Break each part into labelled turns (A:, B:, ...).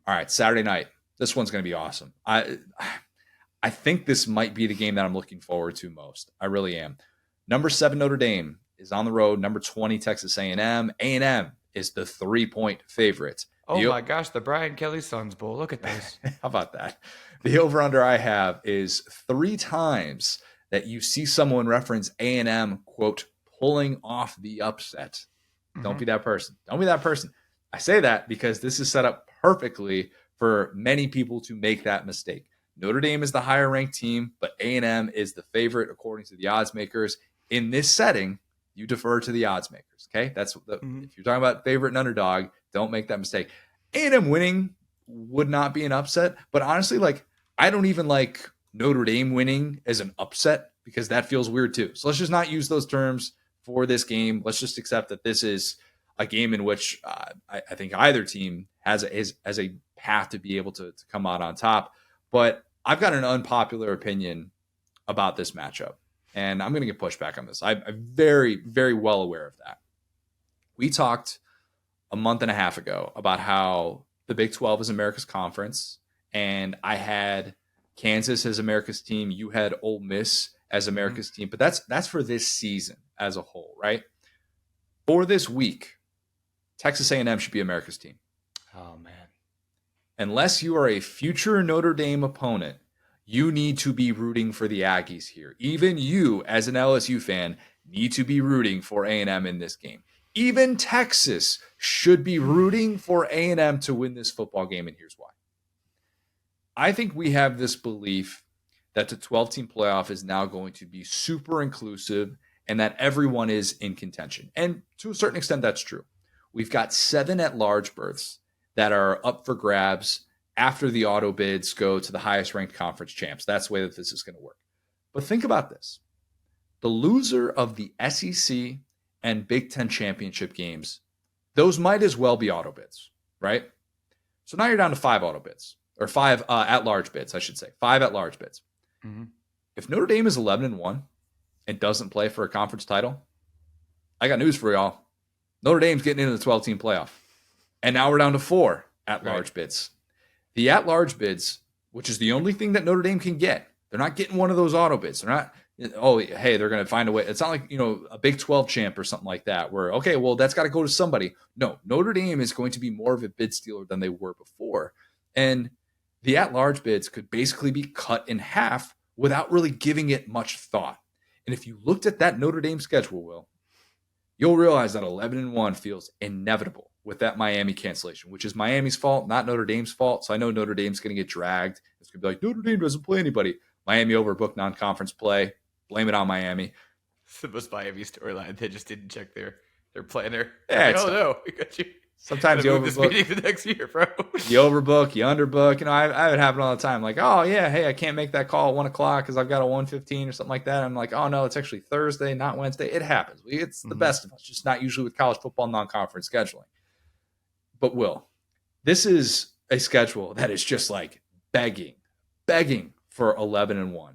A: All right, Saturday night. This one's going to be awesome. I think this might be the game that I'm looking forward to most. I really am. Number 7 Notre Dame is on the road. Number 20 Texas A&M. A&M is the 3-point favorite.
B: Oh my gosh, the Brian Kelly Suns Bowl. Look at this.
A: How about that? The over-under I have is 3 times that you see someone reference A&M, quote, pulling off the upset. Don't be that person. Don't be that person. I say that because this is set up perfectly for many people to make that mistake. Notre Dame is the higher ranked team, but A&M is the favorite according to the odds makers. In this setting, you defer to the odds makers. Okay, that's if you're talking about favorite and underdog, don't make that mistake. A&M winning would not be an upset, but honestly, like I don't even like Notre Dame winning as an upset because that feels weird too. So let's just not use those terms for this game. Let's just accept that this is a game in which I think either team has a path to be able to come out on top. But I've got an unpopular opinion about this matchup, and I'm going to get pushback on this. I'm very, very well aware of that. We talked a month and a half ago about how the Big 12 is America's conference, and I had Kansas as America's team. You had Ole Miss as America's team, but that's for this season as a whole, right? For this week, Texas A&M should be America's team.
B: Oh, man.
A: Unless you are a future Notre Dame opponent, you need to be rooting for the Aggies here. Even you, as an LSU fan, need to be rooting for A&M in this game. Even Texas should be rooting for A&M to win this football game, and here's why. I think we have this belief that the 12-team playoff is now going to be super inclusive and that everyone is in contention. And to a certain extent, that's true. We've got 7 at-large berths that are up for grabs after the auto bids go to the highest ranked conference champs. That's the way that this is going to work. But think about this. The loser of the SEC and Big Ten championship games, those might as well be auto bids, right? So now you're down to 5 auto bids, or 5 at-large bids, I should say. 5 at-large bids. If Notre Dame is 11-1 and doesn't play for a conference title, I got news for y'all. Notre Dame's getting into the 12-team playoff. And now we're down to 4 at-large bids. The at-large bids, which is the only thing that Notre Dame can get, they're not getting one of those auto bids. They're not, they're going to find a way. It's not like, a Big 12 champ or something like that where, okay, well, that's got to go to somebody. No, Notre Dame is going to be more of a bid stealer than they were before. And the at-large bids could basically be cut in half without really giving it much thought. And if you looked at that Notre Dame schedule, Will, you'll realize that 11-1 feels inevitable with that Miami cancellation, which is Miami's fault, not Notre Dame's fault. So I know Notre Dame's going to get dragged. It's going to be like, Notre Dame doesn't play anybody. Miami overbooked non-conference play. Blame it on Miami.
B: It's the most Miami storyline. They just didn't check their planner.
A: Yeah,
B: no, we got you.
A: Sometimes you overbook.
B: This meeting the next year, bro.
A: You overbook, you underbook. I would happen all the time. Like, oh yeah, hey, I can't make that call at 1 o'clock because I've got a 1:15 or something like that. I'm like, oh no, it's actually Thursday, not Wednesday. It happens. It's the best of us. Just not usually with college football non-conference scheduling. But Will, this is a schedule that is just like begging for 11-1.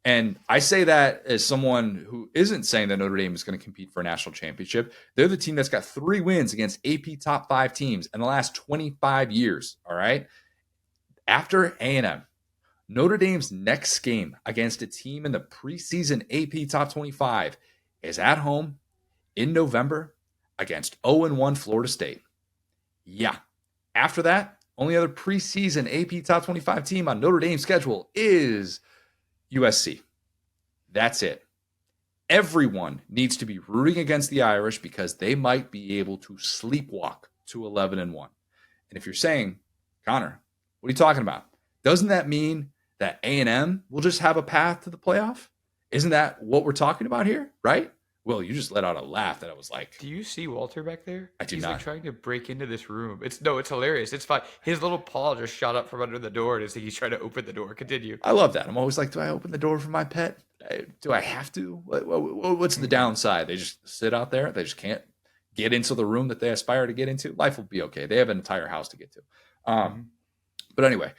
A: And I say that as someone who isn't saying that Notre Dame is going to compete for a national championship. They're the team that's got 3 wins against AP top 5 teams in the last 25 years. All right. After A&M, Notre Dame's next game against a team in the preseason AP top 25 is at home in November against 0-1 Florida State. Yeah. After that, only other preseason AP top 25 team on Notre Dame's schedule is USC. That's it. Everyone needs to be rooting against the Irish because they might be able to sleepwalk to 11-1. And if you're saying, Connor, what are you talking about? Doesn't that mean that A&M will just have a path to the playoff? Isn't that what we're talking about here? Right? Well, you just let out a laugh that I was like,
B: do you see Walter back there?
A: I do
B: He's
A: not.
B: Like trying to break into this room. It's hilarious. It's fine. His little paw just shot up from under the door and he's trying to open the door. Continue.
A: I love that. I'm always like, do I open the door for my pet? Do I have to? What's the downside? They just sit out there. They just can't get into the room that they aspire to get into. Life will be okay. They have an entire house to get to. But anyway,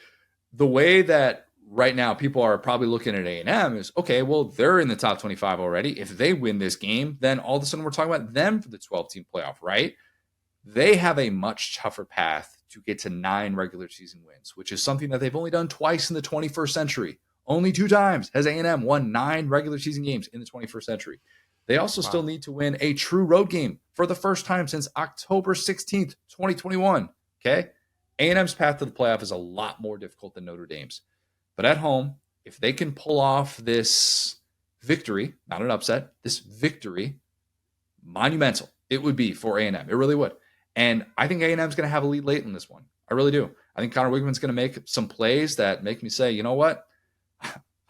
A: the way that right now people are probably looking at A&M is, okay, well, they're in the top 25 already. If they win this game, then all of a sudden we're talking about them for the 12-team playoff, right? They have a much tougher path to get to 9 regular season wins, which is something that they've only done twice in the 21st century. Only 2 times has A&M won 9 regular season games in the 21st century. They also still need to win a true road game for the first time since October 16th, 2021. Okay? A&M's path to the playoff is a lot more difficult than Notre Dame's. But at home, if they can pull off this victory, not an upset, this victory, monumental it would be for A&M. It really would. And I think A&M's going to have a lead late in this one. I really do. I think Connor Wigman's going to make some plays that make me say, you know what?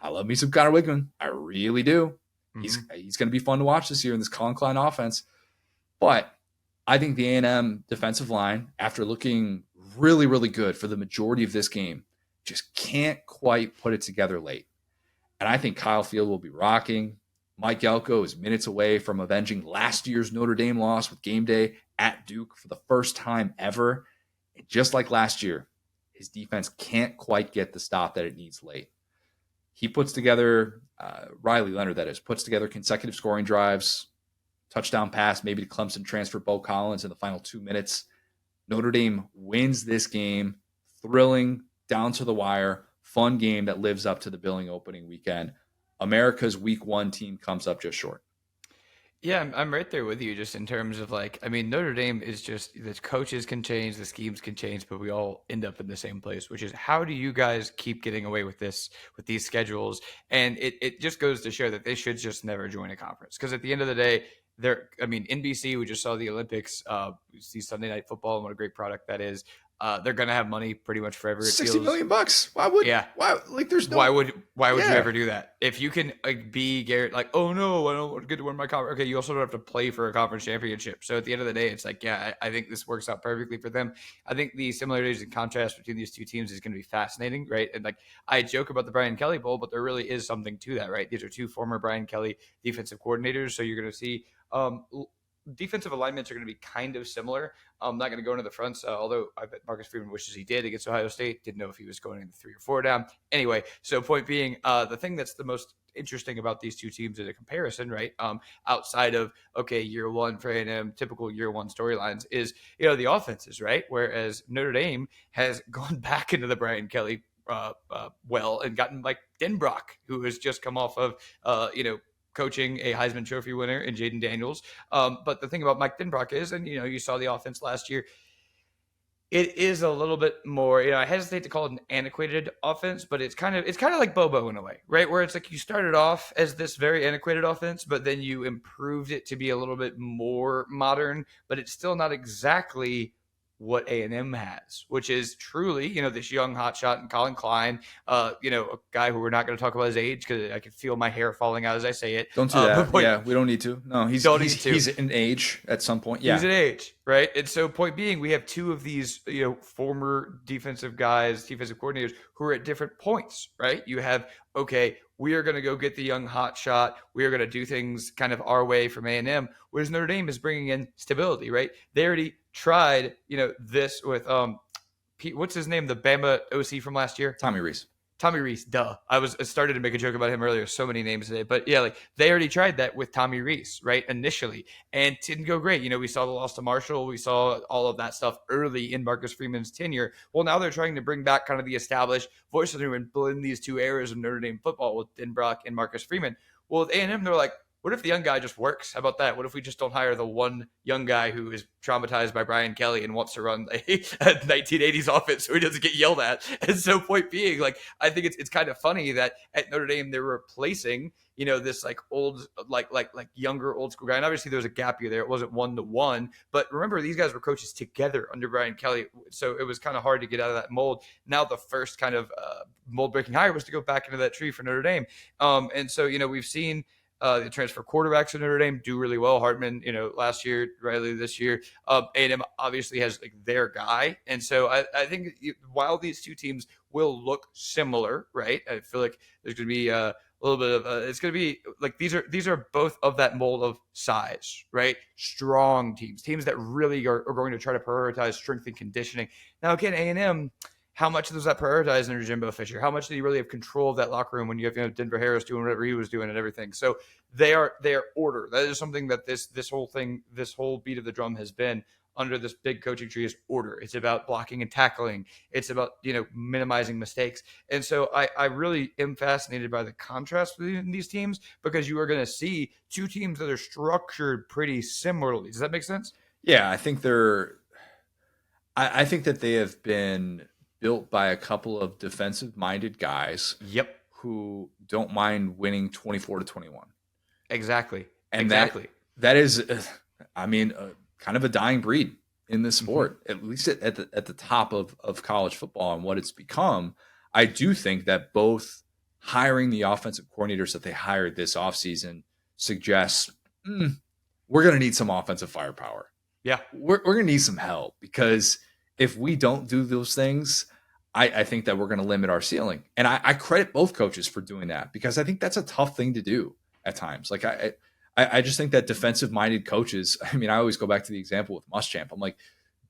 A: I love me some Connor Wigman. I really do. Mm-hmm. He's going to be fun to watch this year in this Colin Klein offense. But I think the A&M defensive line, after looking really, really good for the majority of this game, just can't quite put it together late. And I think Kyle Field will be rocking. Mike Elko is minutes away from avenging last year's Notre Dame loss with game day at Duke for the first time ever. And just like last year, his defense can't quite get the stop that it needs late. He puts together, Riley Leonard, that is, puts together consecutive scoring drives, touchdown pass, maybe to Clemson transfer Bo Collins in the final 2 minutes. Notre Dame wins this game, thrilling, down to the wire, fun game that lives up to the billing opening weekend. America's week 1 team comes up just short.
B: Yeah, I'm right there with you just in terms of Notre Dame is just, the coaches can change, the schemes can change, but we all end up in the same place, which is how do you guys keep getting away with this, with these schedules? And it just goes to show that they should just never join a conference. Because at the end of the day, NBC, we just saw the Olympics, we see Sunday Night Football and what a great product that is. They're gonna have money pretty much forever. It
A: $60 million. Why would?
B: Yeah.
A: Why? Like, there's no.
B: Why would you ever do that? If you can be Garrett, oh no, I don't get to win my conference. Okay, you also don't have to play for a conference championship. So at the end of the day, it's I think this works out perfectly for them. I think the similarities and contrast between these two teams is going to be fascinating, right? And I joke about the Brian Kelly Bowl, but there really is something to that, right? These are 2 former Brian Kelly defensive coordinators, so you're going to see. Defensive alignments are going to be kind of similar. I'm not going to go into the fronts, although I bet Marcus Freeman wishes he did against Ohio State. Didn't know if he was going in 3 or 4 down. Anyway, so point being, the thing that's the most interesting about these two teams in a comparison, right, outside of, year 1 for A&M, typical year 1 storylines, is, the offenses, right? Whereas Notre Dame has gone back into the Brian Kelly well and gotten Denbrock, who has just come off of, coaching a Heisman Trophy winner in Jaden Daniels. But the thing about Mike Denbrock is, and you saw the offense last year, it is a little bit more, I hesitate to call it an antiquated offense, but it's kind of like Bobo in a way, right? Where it's you started off as this very antiquated offense, but then you improved it to be a little bit more modern, but it's still not exactly what A&M has, which is truly, this young hotshot and Colin Klein, a guy who we're not going to talk about his age because I can feel my hair falling out as I say it.
A: Don't do that. We don't need to. No, he's an age at some point. Yeah,
B: he's an age, right? And so, point being, we have 2 of these, former defensive guys, defensive coordinators who are at different points, right? You have, we are going to go get the young hotshot. We are going to do things kind of our way from A&M, whereas Notre Dame is bringing in stability, right? They already tried, this with what's his name, the Bama OC from last year,
A: Tommy Rees.
B: Duh. I started to make a joke about him earlier. So many names today, but yeah, they already tried that with Tommy Rees, right? Initially, and it didn't go great. We saw the loss to Marshall. We saw all of that stuff early in Marcus Freeman's tenure. Well, now they're trying to bring back kind of the established voice of the room and blend these 2 eras of Notre Dame football with Denbrock and Marcus Freeman. Well, with A&M, they're what if the young guy just works? How about that? What if we just don't hire the one young guy who is traumatized by Brian Kelly and wants to run a 1980s offense so he doesn't get yelled at? And so point being, I think it's kind of funny that at Notre Dame they're replacing, this old, younger old school guy. And obviously there was a gap year there. It wasn't 1-to-1. But remember, these guys were coaches together under Brian Kelly. So it was kind of hard to get out of that mold. Now the first kind of mold breaking hire was to go back into that tree for Notre Dame. And so, we've seen the transfer quarterbacks in Notre Dame do really well. Hartman, last year, Riley this year. A&M obviously has their guy. And so I think while these 2 teams will look similar, right? I feel like there's going to be a little bit of it's going to be these are both of that mold of size, right? Strong teams that really are going to try to prioritize strength and conditioning. Now, again, A&M, how much does that prioritize under Jimbo Fisher? How much do you really have control of that locker room when you have Denver Harris doing whatever he was doing and everything? So they are order. That is something that this whole beat of the drum has been. under this big coaching tree is order. It's about blocking and tackling. It's about, minimizing mistakes. And so I really am fascinated by the contrast between these teams, because you are going to see two teams that are structured pretty similarly. Does that make sense?
A: Yeah, I think that they have been built by a couple of defensive minded guys
B: Yep.
A: who don't mind winning 24-21.
B: Exactly.
A: And
B: Exactly.
A: that is, kind of a dying breed in this
B: Mm-hmm.
A: sport, at least at the top of college football and what it's become. I do think that both hiring the offensive coordinators that they hired this offseason suggests we're going to need some offensive firepower.
B: Yeah.
A: We're going to need some help, because if we don't do those things, I think that we're going to limit our ceiling. And I credit both coaches for doing that, because I think that's a tough thing to do at times. Like I just think that defensive minded coaches, I always go back to the example with Muschamp. I'm like,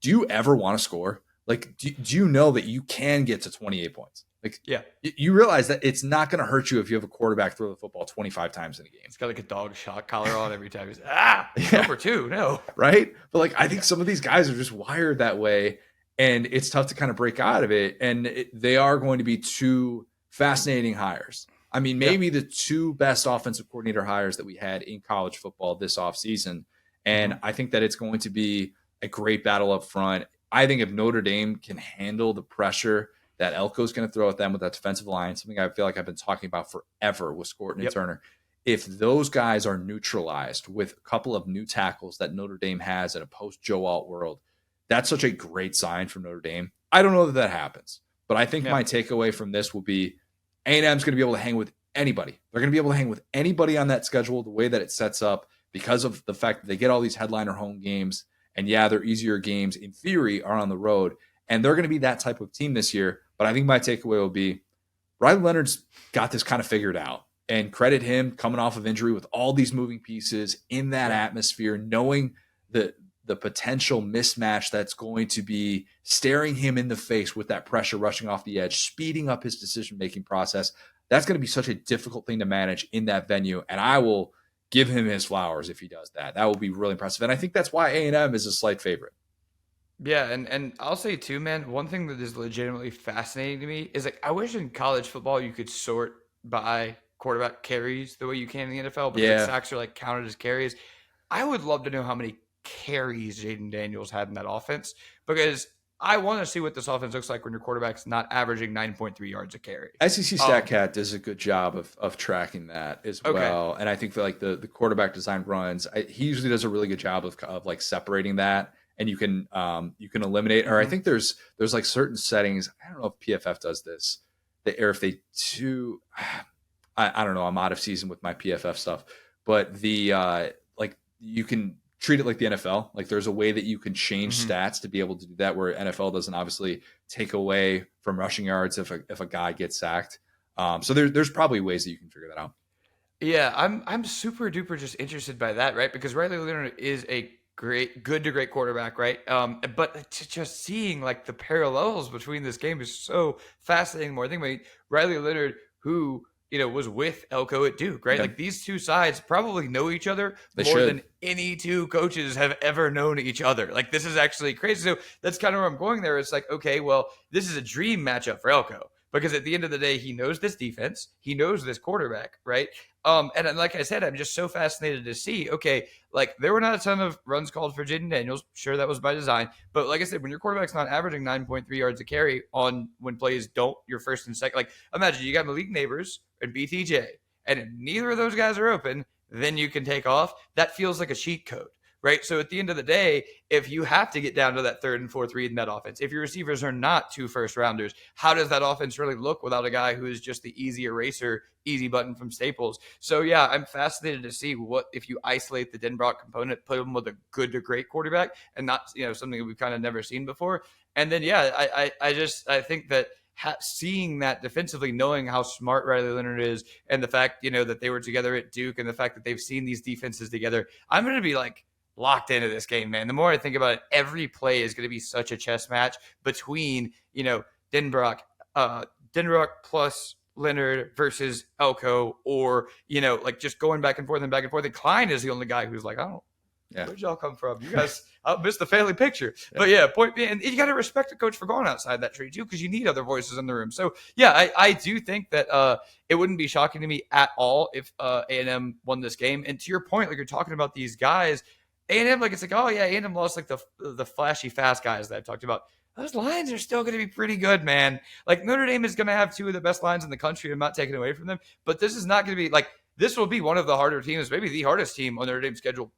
A: do you ever want to score? Like, do you know that you can get to 28 points? Like,
B: Yeah.
A: You realize that it's not going to hurt you if you have a quarterback throw the football 25 times in a game.
B: It's got like a dog shot collar on every time. He's
A: Yeah.
B: number 2. No.
A: Right. But like, I think some of these guys are just wired that way, and it's tough to kind of break out of it. And they are going to be two fascinating hires. Maybe the two best offensive coordinator hires that we had in college football this offseason. And I think that it's going to be a great battle up front. I think if Notre Dame can handle the pressure that Elko is going to throw at them with that defensive line, something I feel like I've been talking about forever with Scorton and Turner, if those guys are neutralized with a couple of new tackles that Notre Dame has in a post-Joe Alt world, that's such a great sign from Notre Dame. I don't know that happens, but I think my takeaway from this will be A&M's going to be able to hang with anybody. They're going to be able to hang with anybody on that schedule the way that it sets up, because of the fact that they get all these headliner home games. And yeah, their easier games in theory are on the road. And they're going to be that type of team this year. But I think my takeaway will be Riley Leonard's got this kind of figured out. And credit him coming off of injury with all these moving pieces in that atmosphere, knowing the potential mismatch that's going to be staring him in the face with that pressure rushing off the edge, speeding up his decision-making process. That's going to be such a difficult thing to manage in that venue. And I will give him his flowers if he does that. That will be really impressive. And I think that's why A&M is a slight favorite.
B: Yeah, and I'll say too, man, one thing that is legitimately fascinating to me is, like, I wish in college football you could sort by quarterback carries the way you can in the NFL, because sacks are like counted as carries. I would love to know how many carries Jaden Daniels had in that offense, because I want to see what this offense looks like when your quarterback's not averaging 9.3 yards a carry.
A: SEC StatCat does a good job of tracking that as well. And I think that, like, the quarterback design runs, he usually does a really good job of like separating that. And you can eliminate, or I think there's like certain settings. I don't know if PFF does this, or if they do. I don't know. I'm out of season with my PFF stuff, but like, you can treat it like the NFL. Like, there's a way that you can change stats to be able to do that, where NFL doesn't obviously take away from rushing yards if a guy gets sacked. So there's probably ways that you can figure that out.
B: Yeah, I'm super duper just interested by that, right? Because Riley Leonard is a good to great quarterback, right? But just seeing, like, the parallels between this game is so fascinating. More, I think about Riley Leonard, who was with Elko at Duke, right?
A: Yeah.
B: Like, these two sides probably know each other more than any two coaches have ever known each other. Like, this is actually crazy. So that's kind of where I'm going there. It's like, okay, well, this is a dream matchup for Elko, because at the end of the day, he knows this defense, he knows this quarterback, right? And like I said, I'm just so fascinated to see, okay, like, there were not a ton of runs called for Jaden Daniels. Sure, that was by design. But like I said, when your quarterback's not averaging 9.3 yards a carry on when plays don't, your first and second, like, imagine you got Malik Neighbors and BTJ, and if neither of those guys are open, then you can take off. That feels like a cheat code, right? So at the end of the day, if you have to get down to that third and fourth read in that offense, if your receivers are not 2 first rounders, how does that offense really look without a guy who is just the easy eraser, easy button from Staples? So yeah, I'm fascinated to see what if you isolate the Denbrock component, put him with a good to great quarterback, and not something that we've kind of never seen before. And then I think that seeing that defensively, knowing how smart Riley Leonard is, and the fact that they were together at Duke, and the fact that they've seen these defenses together, I'm going to be like locked into this game, man. The more I think about it, every play is going to be such a chess match between Denbrock plus Leonard versus Elko, or like just going back and forth and back and forth. And Klein is the only guy who's like, I don't
A: Yeah.
B: Where'd y'all come from? You guys missed the family picture.
A: Yeah.
B: But yeah, point being, and you got to respect the coach for going outside that tree too, because you need other voices in the room. So yeah, I do think that it wouldn't be shocking to me at all if A&M won this game. And to your point, like you're talking about these guys, A&M, like it's like, oh yeah, A&M lost like the flashy fast guys that I've talked about. Those lines are still going to be pretty good, man. Like Notre Dame is going to have two of the best lines in the country. I'm not taking away from them, but this is not going to be like, this will be one of the harder teams, maybe the hardest team on Notre Dame's schedule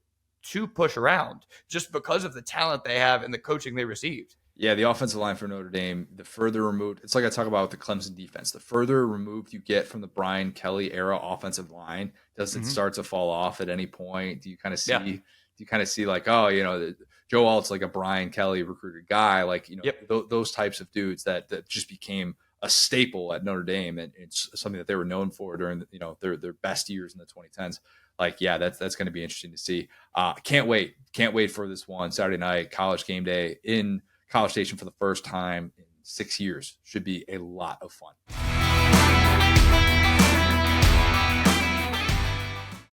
B: to push around just because of the talent they have and the coaching they received.
A: Yeah, the offensive line for Notre Dame, the further removed, it's like I talk about with the Clemson defense, the further removed you get from the Brian Kelly era offensive line, does it start to fall off at any point? Do you kind of see, like, oh, Joe Alt's like a Brian Kelly recruited guy, like, those types of dudes that just became a staple at Notre Dame, and it's something that they were known for during their best years in the 2010s. Like, yeah, that's going to be interesting to see. Can't wait for this one Saturday night, College game day in College Station for the first time in 6 years. Should be a lot of fun.